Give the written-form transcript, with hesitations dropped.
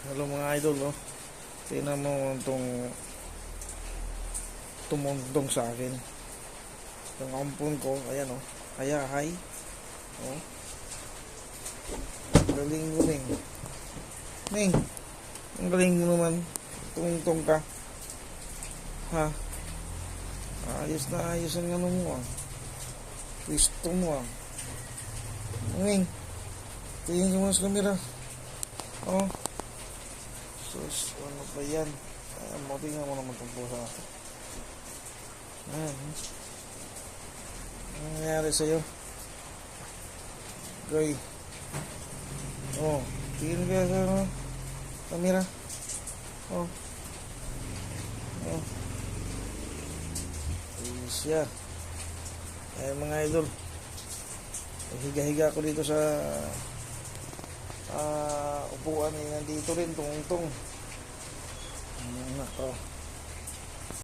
Hello mga idol, no? Tingnan mo itong tumungtong sa akin. Itong ampun ko, ayan o. Kaya hi. Oh. Galing mo, Ning. Ning, ang galing mo naman. Tumungtong ka. Ha? Ayos na ayos ang ano mo ah. Kristo mo ah. Ning, tingin ka mo sa camera. Oh. Sus, ano pa yan? Tingnan mo naman itong pusa. Ano nangyari sa'yo? Goy. Oh, tingin ka sa ano? Camera. Oh. Oh. Siya. Mga idol. Higa-higa ko dito sa upuan eh, nandito rin tungtong. Nako.